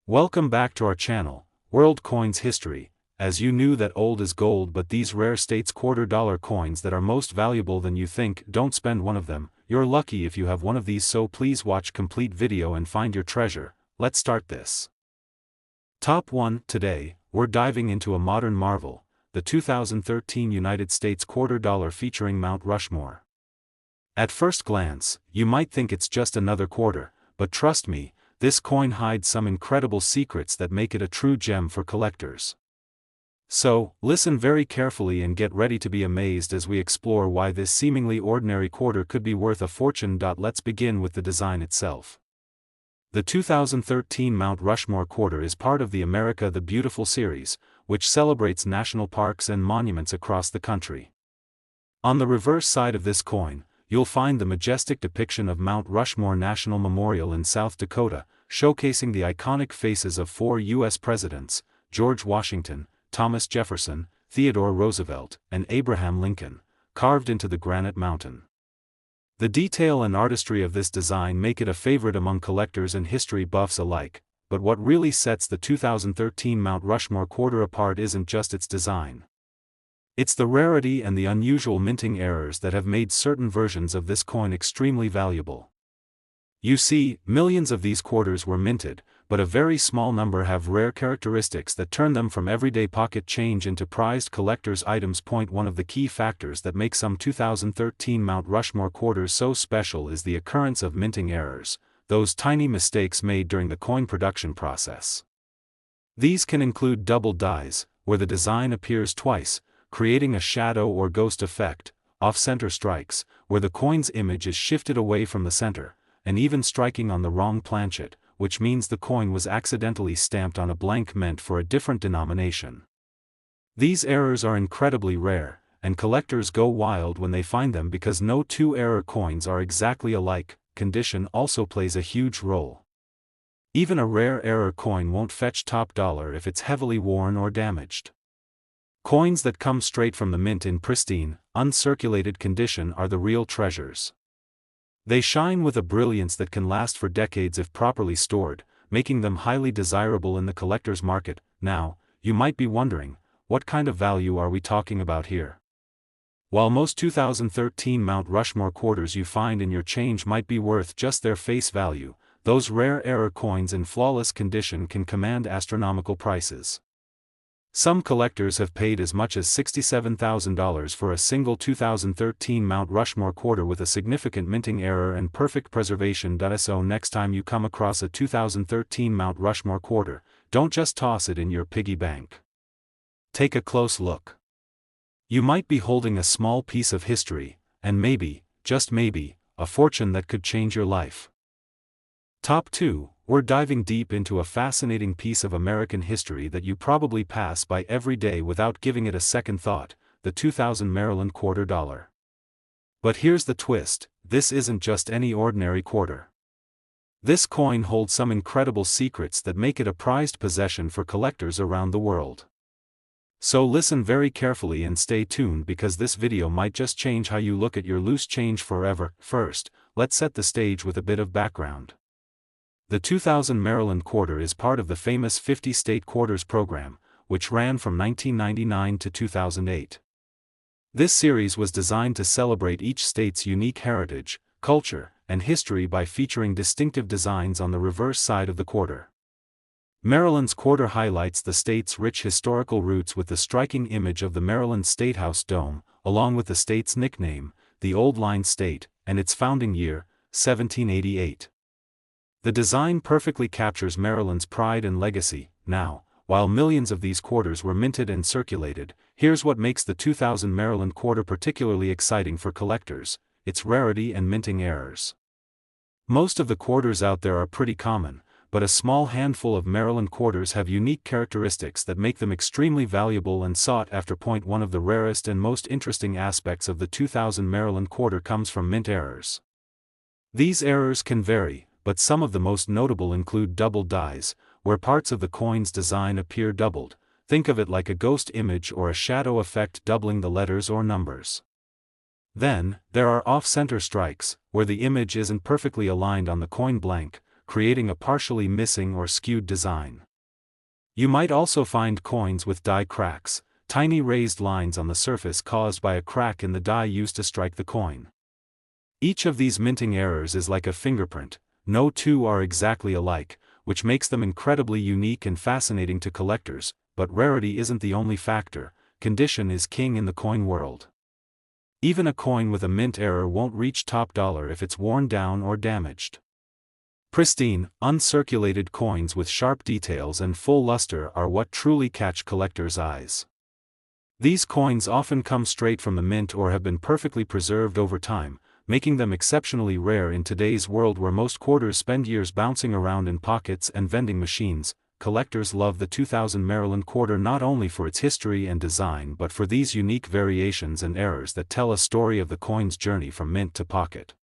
Welcome back to our channel, World Coins History. As you knew that old is gold, but these rare states $quarter coins that are most valuable than you think, don't spend one of them. You're lucky if you have one of these, so please watch complete video and find your treasure. Let's start this. Top 1. Today, we're diving into a modern marvel, the 2013 United States $quarter featuring Mount Rushmore. At first glance, you might think it's just another quarter, but trust me, this coin hides some incredible secrets that make it a true gem for collectors. So, listen very carefully and get ready to be amazed as we explore why this seemingly ordinary quarter could be worth a fortune. Let's begin with the design itself. The 2013 Mount Rushmore quarter is part of the America the Beautiful series, which celebrates national parks and monuments across the country. On the reverse side of this coin, you'll find the majestic depiction of Mount Rushmore National Memorial in South Dakota, showcasing the iconic faces of 4 U.S. presidents: George Washington, Thomas Jefferson, Theodore Roosevelt, and Abraham Lincoln, carved into the granite mountain. The detail and artistry of this design make it a favorite among collectors and history buffs alike, but what really sets the 2013 Mount Rushmore quarter apart isn't just its design. It's the rarity and the unusual minting errors that have made certain versions of this coin extremely valuable. You see, millions of these quarters were minted, but a very small number have rare characteristics that turn them from everyday pocket change into prized collector's items. One of the key factors that make some 2013 Mount Rushmore quarters so special is the occurrence of minting errors, those tiny mistakes made during the coin production process. These can include double dies, where the design appears twice, creating a shadow or ghost effect, off-center strikes, where the coin's image is shifted away from the center, and even striking on the wrong planchet, which means the coin was accidentally stamped on a blank meant for a different denomination. These errors are incredibly rare, and collectors go wild when they find them because no two error coins are exactly alike. Condition also plays a huge role. Even a rare error coin won't fetch top dollar if it's heavily worn or damaged. Coins that come straight from the mint in pristine, uncirculated condition are the real treasures. They shine with a brilliance that can last for decades if properly stored, making them highly desirable in the collector's market. Now, you might be wondering, what kind of value are we talking about here? While most 2013 Mount Rushmore quarters you find in your change might be worth just their face value, those rare error coins in flawless condition can command astronomical prices. Some collectors have paid as much as $67,000 for a single 2013 Mount Rushmore quarter with a significant minting error and perfect preservation. So next time you come across a 2013 Mount Rushmore quarter, don't just toss it in your piggy bank. Take a close look. You might be holding a small piece of history, and maybe, just maybe, a fortune that could change your life. Top 2. We're diving deep into a fascinating piece of American history that you probably pass by every day without giving it a second thought, the 2000 Maryland quarter dollar. But here's the twist: this isn't just any ordinary quarter. This coin holds some incredible secrets that make it a prized possession for collectors around the world. So listen very carefully and stay tuned, because this video might just change how you look at your loose change forever. First, let's set the stage with a bit of background. The 2000 Maryland quarter is part of the famous 50-state quarters program, which ran from 1999 to 2008. This series was designed to celebrate each state's unique heritage, culture, and history by featuring distinctive designs on the reverse side of the quarter. Maryland's quarter highlights the state's rich historical roots with the striking image of the Maryland Statehouse Dome, along with the state's nickname, the Old Line State, and its founding year, 1788. The design perfectly captures Maryland's pride and legacy. Now, while millions of these quarters were minted and circulated, here's what makes the 2000 Maryland quarter particularly exciting for collectors: its rarity and minting errors. Most of the quarters out there are pretty common, but a small handful of Maryland quarters have unique characteristics that make them extremely valuable and sought after. One of the rarest and most interesting aspects of the 2000 Maryland quarter comes from mint errors. These errors can vary, but some of the most notable include double dies, where parts of the coin's design appear doubled. Think of it like a ghost image or a shadow effect doubling the letters or numbers. Then, there are off-center strikes, where the image isn't perfectly aligned on the coin blank, creating a partially missing or skewed design. You might also find coins with die cracks, tiny raised lines on the surface caused by a crack in the die used to strike the coin. Each of these minting errors is like a fingerprint. No two are exactly alike, which makes them incredibly unique and fascinating to collectors, but rarity isn't the only factor. Condition is king in the coin world. Even a coin with a mint error won't reach top dollar if it's worn down or damaged. Pristine, uncirculated coins with sharp details and full luster are what truly catch collectors' eyes. These coins often come straight from the mint or have been perfectly preserved over time, making them exceptionally rare in today's world where most quarters spend years bouncing around in pockets and vending machines. Collectors love the 2000 Maryland quarter not only for its history and design but for these unique variations and errors that tell a story of the coin's journey from mint to pocket.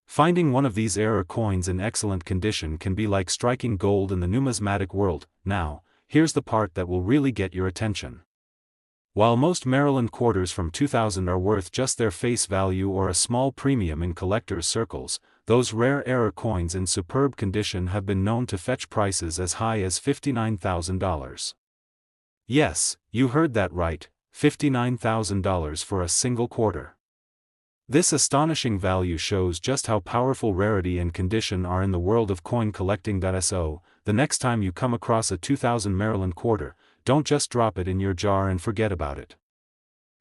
Finding one of these error coins in excellent condition can be like striking gold in the numismatic world. Now, here's the part that will really get your attention. While most Maryland quarters from 2000 are worth just their face value or a small premium in collectors' circles, those rare error coins in superb condition have been known to fetch prices as high as $59,000. Yes, you heard that right, $59,000 for a single quarter. This astonishing value shows just how powerful rarity and condition are in the world of coin collecting. So, the next time you come across a 2000 Maryland quarter, don't just drop it in your jar and forget about it.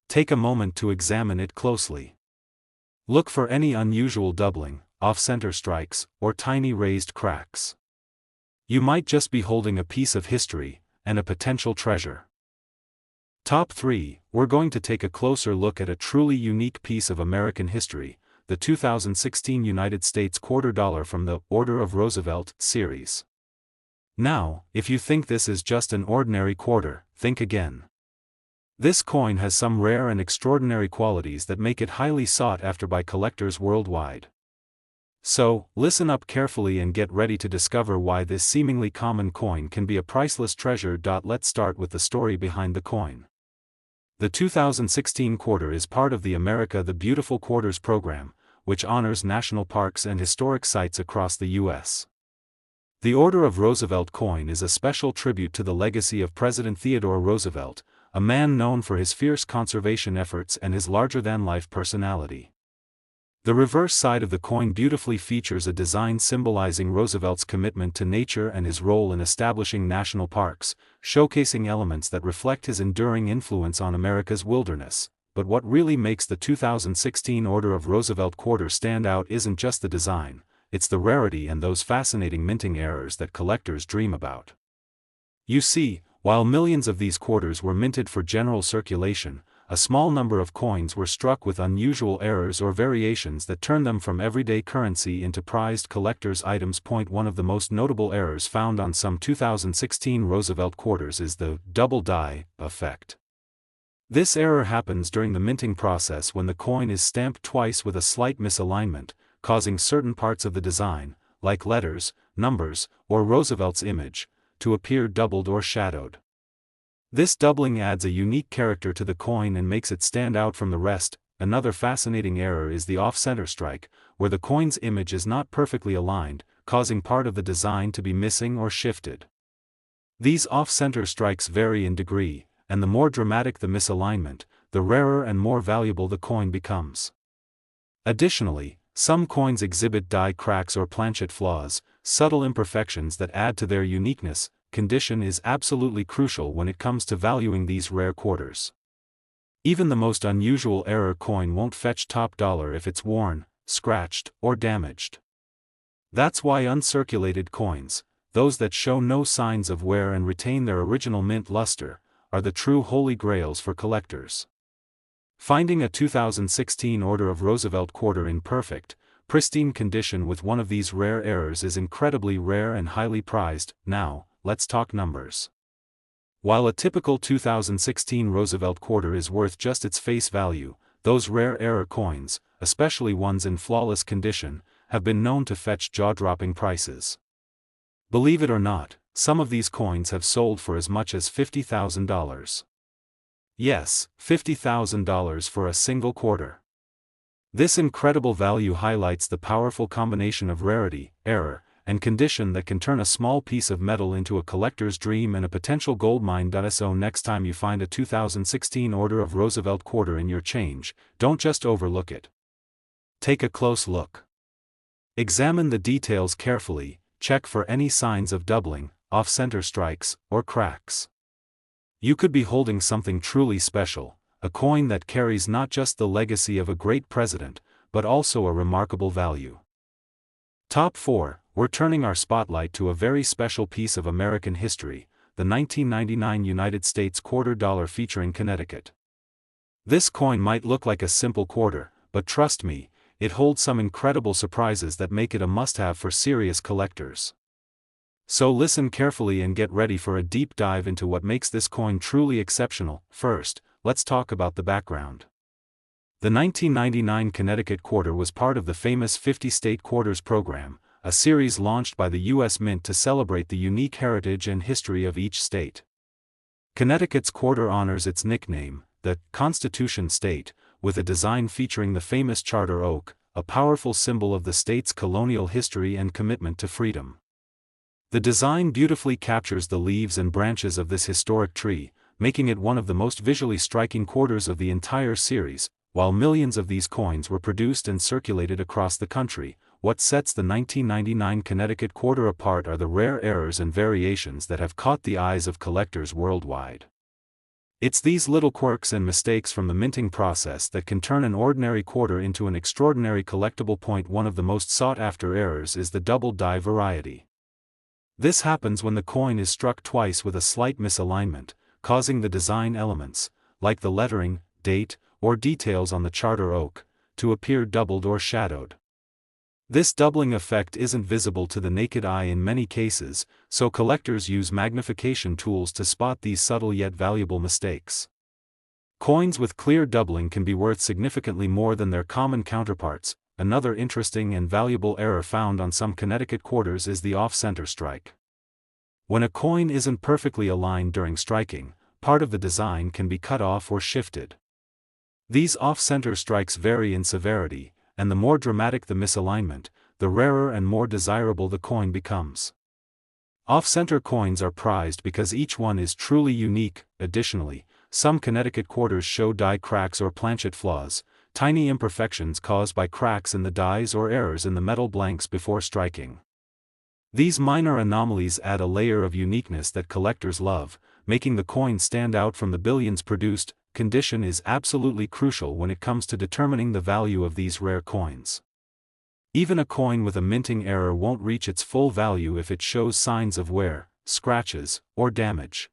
Take a moment to examine it closely. Look for any unusual doubling, off-center strikes, or tiny raised cracks. You might just be holding a piece of history, and a potential treasure. Top 3, we're going to take a closer look at a truly unique piece of American history, the 2016 United States quarter dollar from the Order of Roosevelt series. Now, if you think this is just an ordinary quarter, think again. This coin has some rare and extraordinary qualities that make it highly sought after by collectors worldwide. So, listen up carefully and get ready to discover why this seemingly common coin can be a priceless treasure. Let's start with the story behind the coin. The 2016 quarter is part of the America the Beautiful Quarters program, which honors national parks and historic sites across the U.S. The Order of Roosevelt coin is a special tribute to the legacy of President Theodore Roosevelt, a man known for his fierce conservation efforts and his larger-than-life personality. The reverse side of the coin beautifully features a design symbolizing Roosevelt's commitment to nature and his role in establishing national parks, showcasing elements that reflect his enduring influence on America's wilderness. But what really makes the 2016 Order of Roosevelt quarter stand out isn't just the design, it's the rarity and those fascinating minting errors that collectors dream about. You see, while millions of these quarters were minted for general circulation, a small number of coins were struck with unusual errors or variations that turned them from everyday currency into prized collector's items. One of the most notable errors found on some 2016 Roosevelt quarters is the double die effect. This error happens during the minting process when the coin is stamped twice with a slight misalignment, causing certain parts of the design, like letters, numbers, or Roosevelt's image, to appear doubled or shadowed. This doubling adds a unique character to the coin and makes it stand out from the rest. Another fascinating error is the off-center strike, where the coin's image is not perfectly aligned, causing part of the design to be missing or shifted. These off-center strikes vary in degree, and the more dramatic the misalignment, the rarer and more valuable the coin becomes. Additionally, some coins exhibit die cracks or planchet flaws, subtle imperfections that add to their uniqueness. Condition is absolutely crucial when it comes to valuing these rare quarters. Even the most unusual error coin won't fetch top dollar if it's worn, scratched, or damaged. That's why uncirculated coins, those that show no signs of wear and retain their original mint luster, are the true holy grails for collectors. Finding a 2016 Order of Roosevelt quarter in perfect, pristine condition with one of these rare errors is incredibly rare and highly prized. Now, let's talk numbers. While a typical 2016 Roosevelt quarter is worth just its face value, those rare error coins, especially ones in flawless condition, have been known to fetch jaw-dropping prices. Believe it or not, some of these coins have sold for as much as $50,000. Yes, $50,000 for a single quarter. This incredible value highlights the powerful combination of rarity, error, and condition that can turn a small piece of metal into a collector's dream and a potential goldmine. So next time you find a 2016 order of Roosevelt quarter in your change, don't just overlook it. Take a close look. Examine the details carefully, check for any signs of doubling, off-center strikes, or cracks. You could be holding something truly special, a coin that carries not just the legacy of a great president, but also a remarkable value. Top 4, we're turning our spotlight to a very special piece of American history, the 1999 United States quarter dollar featuring Connecticut. This coin might look like a simple quarter, but trust me, it holds some incredible surprises that make it a must-have for serious collectors. So listen carefully and get ready for a deep dive into what makes this coin truly exceptional. First, let's talk about the background. The 1999 Connecticut quarter was part of the famous 50-state quarters program, a series launched by the U.S. Mint to celebrate the unique heritage and history of each state. Connecticut's quarter honors its nickname, the Constitution State, with a design featuring the famous charter oak, a powerful symbol of the state's colonial history and commitment to freedom. The design beautifully captures the leaves and branches of this historic tree, making it one of the most visually striking quarters of the entire series. While millions of these coins were produced and circulated across the country, what sets the 1999 Connecticut quarter apart are the rare errors and variations that have caught the eyes of collectors worldwide. It's these little quirks and mistakes from the minting process that can turn an ordinary quarter into an extraordinary collectible point. One of the most sought-after errors is the double die variety. This happens when the coin is struck twice with a slight misalignment, causing the design elements, like the lettering, date, or details on the charter oak, to appear doubled or shadowed. This doubling effect isn't visible to the naked eye in many cases, so collectors use magnification tools to spot these subtle yet valuable mistakes. Coins with clear doubling can be worth significantly more than their common counterparts. Another interesting and valuable error found on some Connecticut quarters is the off-center strike. When a coin isn't perfectly aligned during striking, part of the design can be cut off or shifted. These off-center strikes vary in severity, and the more dramatic the misalignment, the rarer and more desirable the coin becomes. Off-center coins are prized because each one is truly unique. Additionally, some Connecticut quarters show die cracks or planchet flaws, tiny imperfections caused by cracks in the dies or errors in the metal blanks before striking. These minor anomalies add a layer of uniqueness that collectors love, making the coin stand out from the billions produced. Condition is absolutely crucial when it comes to determining the value of these rare coins. Even a coin with a minting error won't reach its full value if it shows signs of wear, scratches, or damage.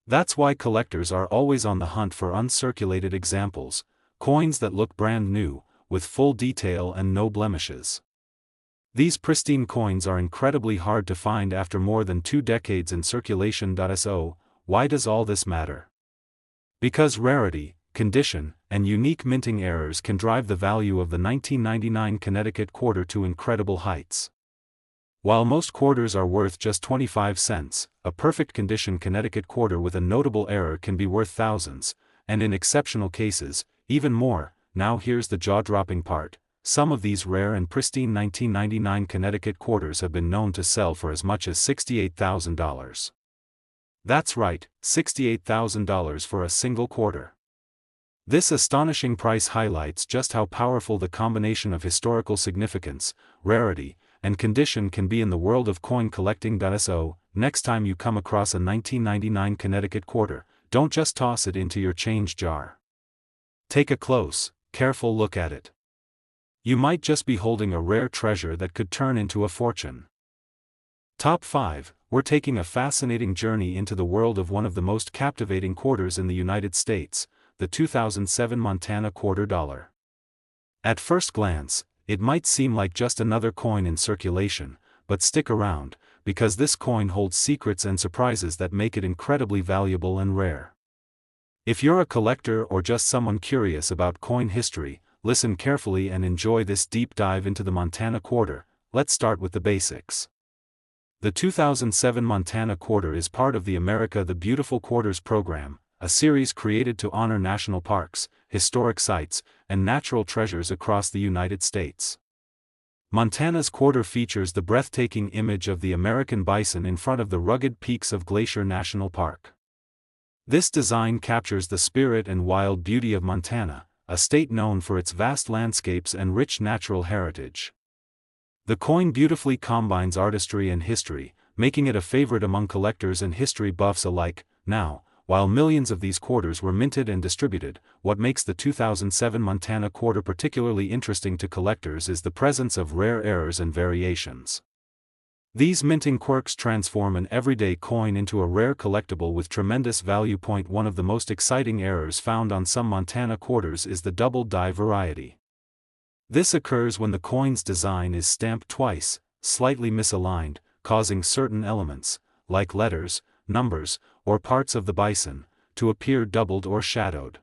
That's why collectors are always on the hunt for uncirculated examples, coins that look brand new, with full detail and no blemishes. These pristine coins are incredibly hard to find after more than 2 decades in circulation. So, why does all this matter? Because rarity, condition, and unique minting errors can drive the value of the 1999 Connecticut quarter to incredible heights. While most quarters are worth just 25 cents, a perfect condition Connecticut quarter with a notable error can be worth thousands, and in exceptional cases, even more. Now here's the jaw-dropping part. Some of these rare and pristine 1999 Connecticut quarters have been known to sell for as much as $68,000. That's right, $68,000 for a single quarter. This astonishing price highlights just how powerful the combination of historical significance, rarity, and condition can be in the world of coin collecting. So, next time you come across a 1999 Connecticut quarter, don't just toss it into your change jar. Take a close, careful look at it. You might just be holding a rare treasure that could turn into a fortune. Top 5, we're taking a fascinating journey into the world of one of the most captivating quarters in the United States, the 2007 Montana quarter dollar. At first glance, it might seem like just another coin in circulation, but stick around, because this coin holds secrets and surprises that make it incredibly valuable and rare. If you're a collector or just someone curious about coin history, listen carefully and enjoy this deep dive into the Montana quarter. Let's start with the basics. The 2007 Montana quarter is part of the America the Beautiful Quarters program, a series created to honor national parks, historic sites, and natural treasures across the United States. Montana's quarter features the breathtaking image of the American bison in front of the rugged peaks of Glacier National Park. This design captures the spirit and wild beauty of Montana, a state known for its vast landscapes and rich natural heritage. The coin beautifully combines artistry and history, making it a favorite among collectors and history buffs alike. Now, while millions of these quarters were minted and distributed, what makes the 2007 Montana quarter particularly interesting to collectors is the presence of rare errors and variations. These minting quirks transform an everyday coin into a rare collectible with tremendous value. One of the most exciting errors found on some Montana quarters is the double die variety. This occurs when the coin's design is stamped twice, slightly misaligned, causing certain elements, like letters, numbers, or parts of the bison, to appear doubled or shadowed.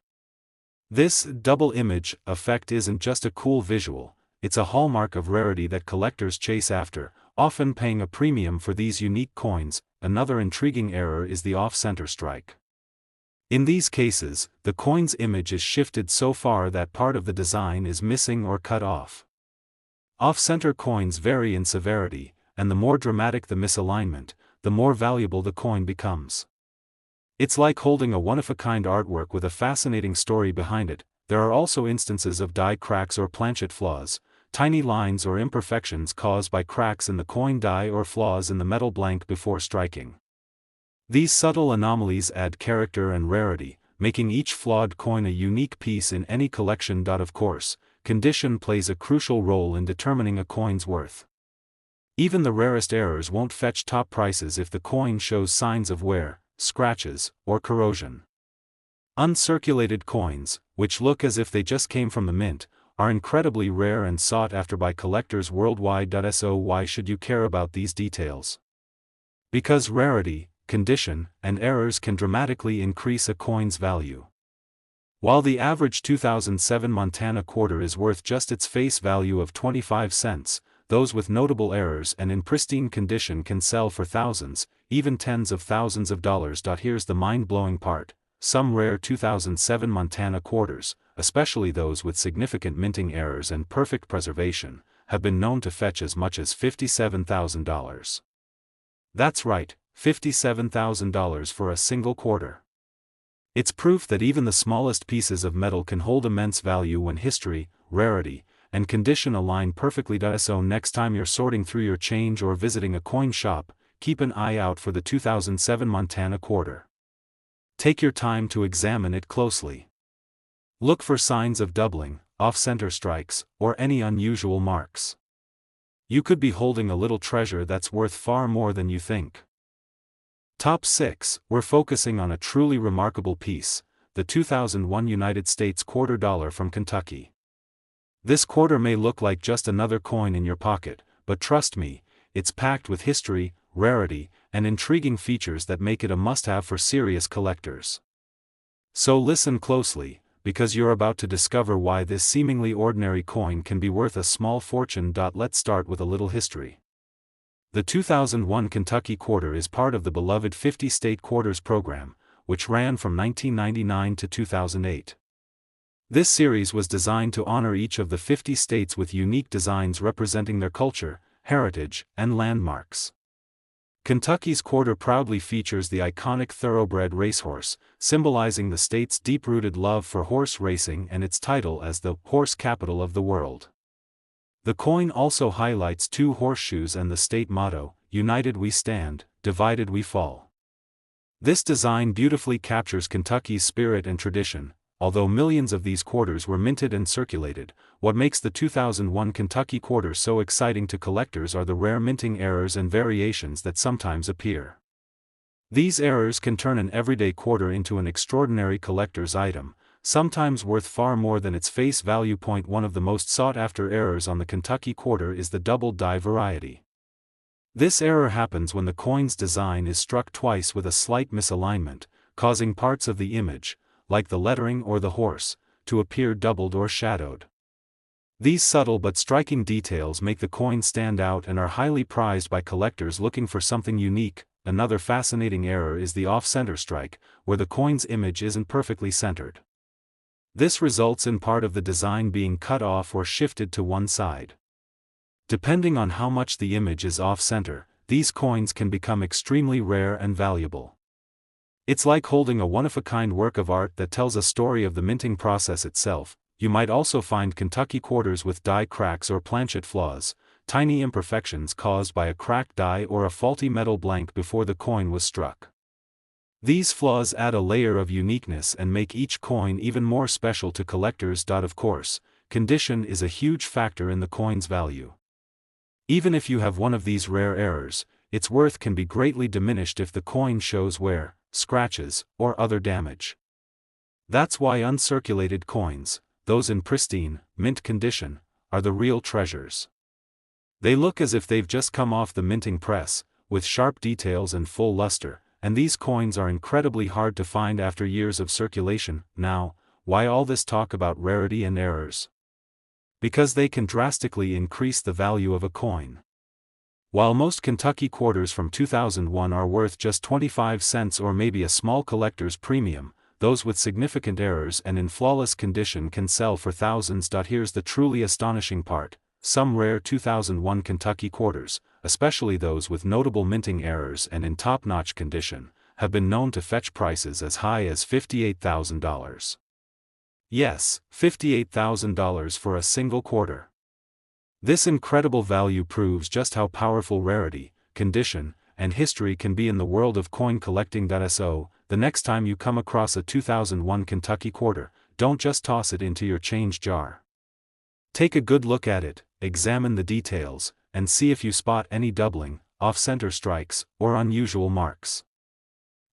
This double image effect isn't just a cool visual, it's a hallmark of rarity that collectors chase after, often paying a premium for these unique coins. Another intriguing error is the off-center strike. In these cases, the coin's image is shifted so far that part of the design is missing or cut off. Off-center coins vary in severity, and the more dramatic the misalignment, the more valuable the coin becomes. It's like holding a one-of-a-kind artwork with a fascinating story behind it. There are also instances of die cracks or planchet flaws, tiny lines or imperfections caused by cracks in the coin die or flaws in the metal blank before striking. These subtle anomalies add character and rarity, making each flawed coin a unique piece in any collection. Of course, condition plays a crucial role in determining a coin's worth. Even the rarest errors won't fetch top prices if the coin shows signs of wear, scratches, or corrosion. Uncirculated coins, which look as if they just came from the mint, are incredibly rare and sought after by collectors worldwide. So why should you care about these details? Because rarity, condition, and errors can dramatically increase a coin's value. While the average 2007 Montana quarter is worth just its face value of 25 cents, those with notable errors and in pristine condition can sell for thousands, even tens of thousands of dollars. Here's the mind-blowing part: some rare 2007 Montana quarters, especially those with significant minting errors and perfect preservation, have been known to fetch as much as $57,000. That's right, $57,000 for a single quarter. It's proof that even the smallest pieces of metal can hold immense value when history, rarity, and condition align perfectly. So next time you're sorting through your change or visiting a coin shop, keep an eye out for the 2007 Montana quarter. Take your time to examine it closely. Look for signs of doubling, off-center strikes, or any unusual marks. You could be holding a little treasure that's worth far more than you think. Top 6, we're focusing on a truly remarkable piece, the 2001 United States quarter dollar from Kentucky. This quarter may look like just another coin in your pocket, but trust me, it's packed with history, rarity, and intriguing features that make it a must-have for serious collectors. So listen closely, because you're about to discover why this seemingly ordinary coin can be worth a small fortune. Let's start with a little history. The 2001 Kentucky quarter is part of the beloved 50-state quarters program, which ran from 1999 to 2008. This series was designed to honor each of the 50 states with unique designs representing their culture, heritage, and landmarks. Kentucky's quarter proudly features the iconic thoroughbred racehorse, symbolizing the state's deep-rooted love for horse racing and its title as the horse capital of the world. The coin also highlights two horseshoes and the state motto, "United we stand, divided we fall." This design beautifully captures Kentucky's spirit and tradition. Although millions of these quarters were minted and circulated, what makes the 2001 Kentucky quarter so exciting to collectors are the rare minting errors and variations that sometimes appear. These errors can turn an everyday quarter into an extraordinary collector's item, sometimes worth far more than its face value. One of the most sought-after errors on the Kentucky quarter is the double die variety. This error happens when the coin's design is struck twice with a slight misalignment, causing parts of the image, like the lettering or the horse, to appear doubled or shadowed. These subtle but striking details make the coin stand out and are highly prized by collectors looking for something unique. Another fascinating error is the off-center strike, where the coin's image isn't perfectly centered. This results in part of the design being cut off or shifted to one side. Depending on how much the image is off-center, these coins can become extremely rare and valuable. It's like holding a one-of-a-kind work of art that tells a story of the minting process itself. You might also find Kentucky quarters with die cracks or planchet flaws, tiny imperfections caused by a cracked die or a faulty metal blank before the coin was struck. These flaws add a layer of uniqueness and make each coin even more special to collectors. Of course, condition is a huge factor in the coin's value. Even if you have one of these rare errors, its worth can be greatly diminished if the coin shows wear, scratches, or other damage. That's why uncirculated coins, those in pristine, mint condition, are the real treasures. They look as if they've just come off the minting press, with sharp details and full luster, and these coins are incredibly hard to find after years of circulation. Now, why all this talk about rarity and errors? Because they can drastically increase the value of a coin. While most Kentucky quarters from 2001 are worth just 25 cents or maybe a small collector's premium, those with significant errors and in flawless condition can sell for thousands. Here's the truly astonishing part: some rare 2001 Kentucky quarters, especially those with notable minting errors and in top-notch condition, have been known to fetch prices as high as $58,000. Yes, $58,000 for a single quarter. This incredible value proves just how powerful rarity, condition, and history can be in the world of coin collecting. So, the next time you come across a 2001 Kentucky quarter, don't just toss it into your change jar. Take a good look at it, examine the details, and see if you spot any doubling, off-center strikes, or unusual marks.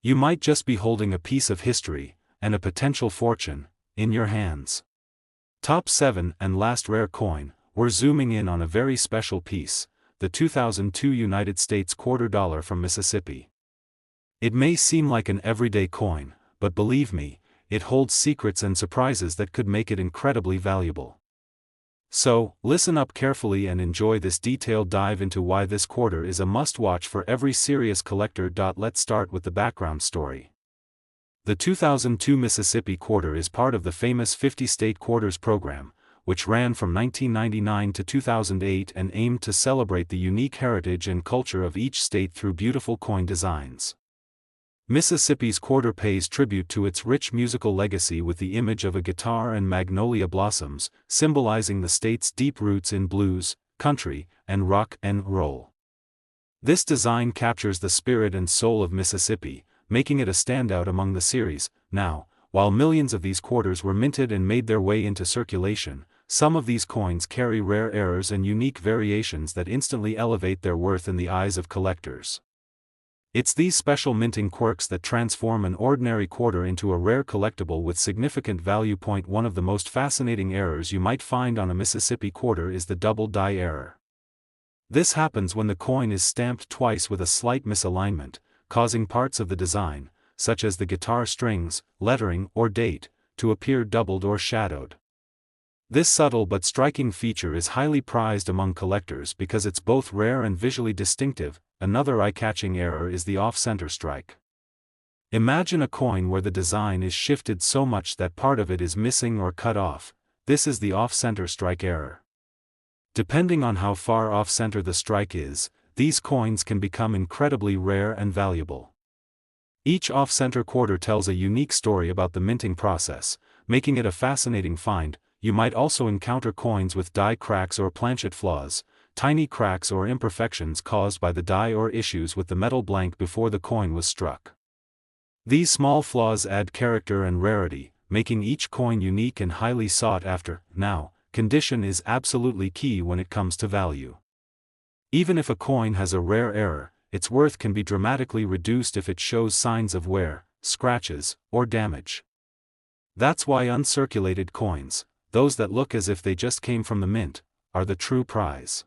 You might just be holding a piece of history, and a potential fortune, in your hands. Top 7 and last rare coin, we're zooming in on a very special piece, the 2002 United States $quarter from Mississippi. It may seem like an everyday coin, but believe me, it holds secrets and surprises that could make it incredibly valuable. So, listen up carefully and enjoy this detailed dive into why this quarter is a must-watch for every serious collector. Let's start with the background story. The 2002 Mississippi quarter is part of the famous 50-state quarters program, which ran from 1999 to 2008 and aimed to celebrate the unique heritage and culture of each state through beautiful coin designs. Mississippi's quarter pays tribute to its rich musical legacy with the image of a guitar and magnolia blossoms, symbolizing the state's deep roots in blues, country, and rock and roll. This design captures the spirit and soul of Mississippi, making it a standout among the series. Now, while millions of these quarters were minted and made their way into circulation, some of these coins carry rare errors and unique variations that instantly elevate their worth in the eyes of collectors. It's these special minting quirks that transform an ordinary quarter into a rare collectible with significant value. One of the most fascinating errors you might find on a Mississippi quarter is the double die error. This happens when the coin is stamped twice with a slight misalignment, causing parts of the design, such as the guitar strings, lettering, or date, to appear doubled or shadowed. This subtle but striking feature is highly prized among collectors because it's both rare and visually distinctive. Another eye-catching error is the off-center strike. Imagine a coin where the design is shifted so much that part of it is missing or cut off. This is the off-center strike error. Depending on how far off-center the strike is, these coins can become incredibly rare and valuable. Each off-center quarter tells a unique story about the minting process, making it a fascinating find. You might also encounter coins with die cracks or planchet flaws, tiny cracks or imperfections caused by the die or issues with the metal blank before the coin was struck. These small flaws add character and rarity, making each coin unique and highly sought after. Now, condition is absolutely key when it comes to value. Even if a coin has a rare error, its worth can be dramatically reduced if it shows signs of wear, scratches, or damage. That's why uncirculated coins, those that look as if they just came from the mint, are the true prize.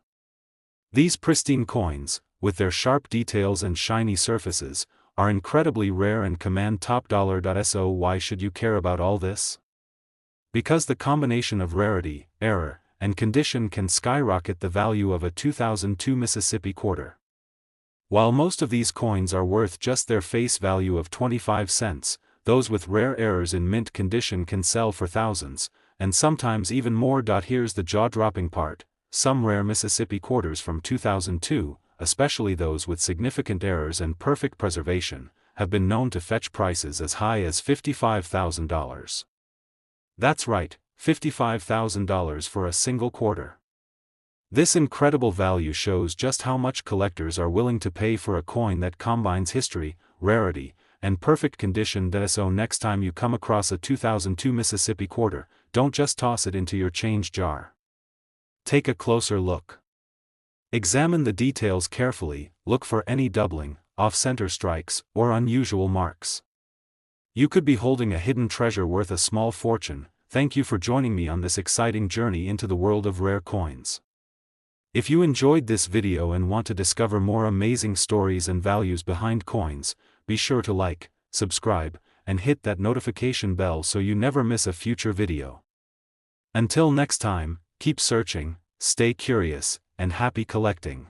These pristine coins, with their sharp details and shiny surfaces, are incredibly rare and command top dollar. So why should you care about all this? Because the combination of rarity, error, and condition can skyrocket the value of a 2002 Mississippi quarter. While most of these coins are worth just their face value of 25 cents, those with rare errors in mint condition can sell for thousands, and sometimes even more. Here's the jaw-dropping part: some rare Mississippi quarters from 2002, especially those with significant errors and perfect preservation, have been known to fetch prices as high as $55,000. That's right, $55,000 for a single quarter. This incredible value shows just how much collectors are willing to pay for a coin that combines history, rarity, and perfect condition. So next time you come across a 2002 Mississippi quarter, don't just toss it into your change jar. Take a closer look. Examine the details carefully, look for any doubling, off-center strikes, or unusual marks. You could be holding a hidden treasure worth a small fortune. Thank you for joining me on this exciting journey into the world of rare coins. If you enjoyed this video and want to discover more amazing stories and values behind coins, be sure to like, subscribe, and hit that notification bell so you never miss a future video. Until next time, keep searching, stay curious, and happy collecting.